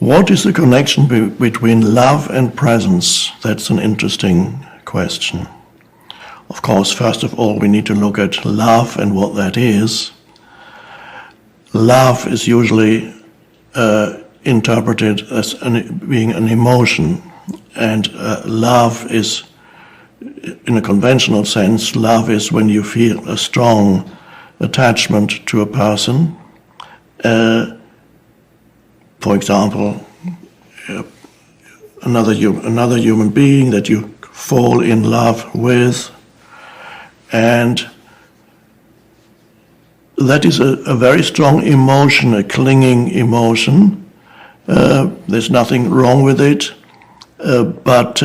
What is the connection between love and presence? That's an interesting question. Of course, first of all, we need to look at love and what that is. Love is usually interpreted as being an emotion, and love is, in a conventional sense, love is when you feel a strong attachment to a person. For example, another human being that you fall in love with, and that is a very strong emotion, a clinging emotion. There's nothing wrong with it, but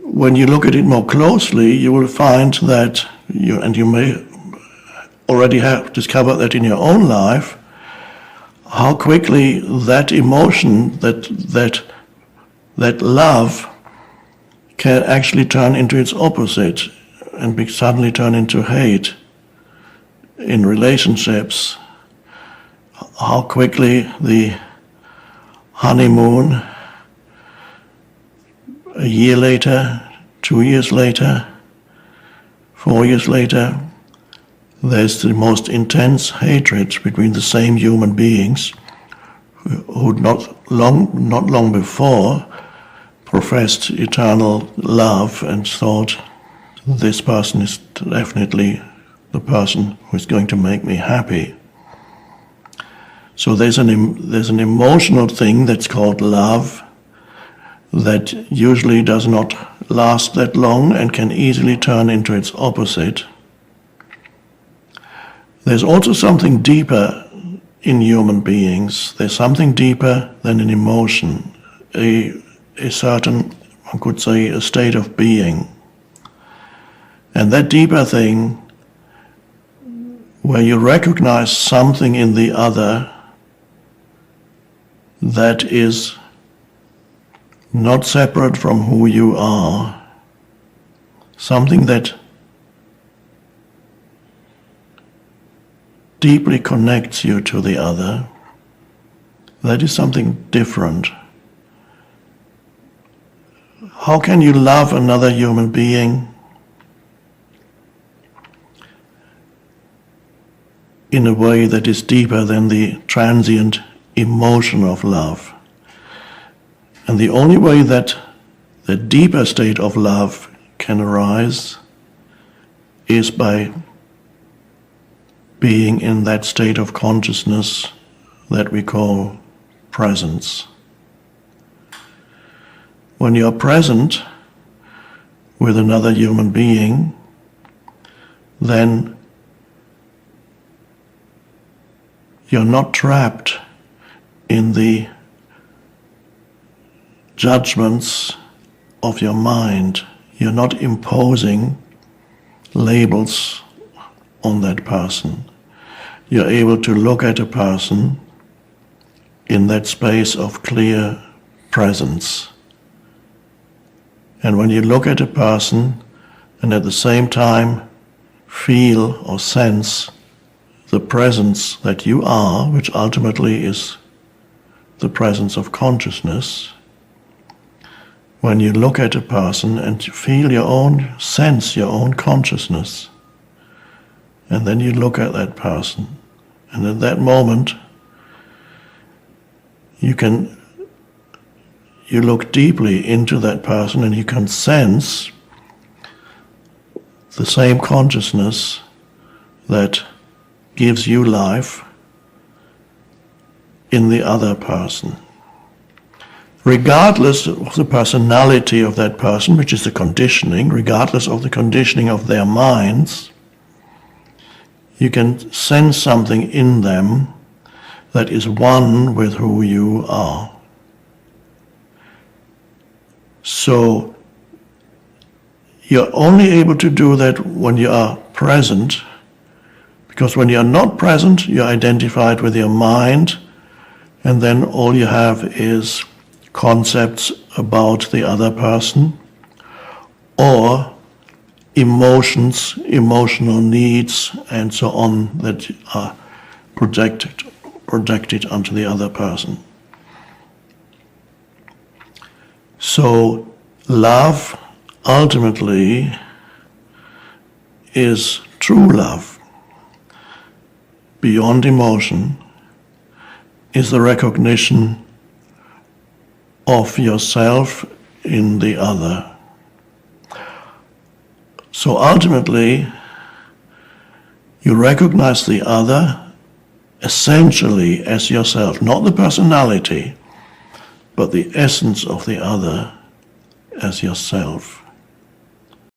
when you look at it more closely, you will find that, you may already have discovered that in your own life, how quickly that emotion, that love, can actually turn into its opposite and suddenly turn into hate in relationships. How quickly the honeymoon, a year later, 2 years later, 4 years later, there's the most intense hatred between the same human beings who not long before professed eternal love and thought, this person is definitely the person who's going to make me happy. So there's an emotional thing that's called love that usually does not last that long and can easily turn into its opposite. There's also something deeper in human beings. There's something deeper than an emotion, a certain, one could say, a state of being. And that deeper thing, where you recognize something in the other that is not separate from who you are, something that deeply connects you to the other, that is something different. How can you love another human being in a way that is deeper than the transient emotion of love? And the only way that the deeper state of love can arise is by being in that state of consciousness that we call presence. When you're present with another human being, then you're not trapped in the judgments of your mind. You're not imposing labels on that person. You're able to look at a person in that space of clear presence. And when you look at a person and at the same time feel or sense the presence that you are, which ultimately is the presence of consciousness, when you look at a person and you feel your own sense, your own consciousness, and then you look at that person, and at that moment you look deeply into that person and you can sense the same consciousness that gives you life in the other person. Regardless of the personality of that person, which is the conditioning, regardless of the conditioning of their minds, you can sense something in them that is one with who you are. So you're only able to do that when you are present, because when you're not present, you're identified with your mind, and then all you have is concepts about the other person, or emotions, emotional needs, and so on that are projected onto the other person. So love ultimately is true love. Beyond emotion is the recognition of yourself in the other. So ultimately, you recognize the other essentially as yourself, not the personality, but the essence of the other as yourself.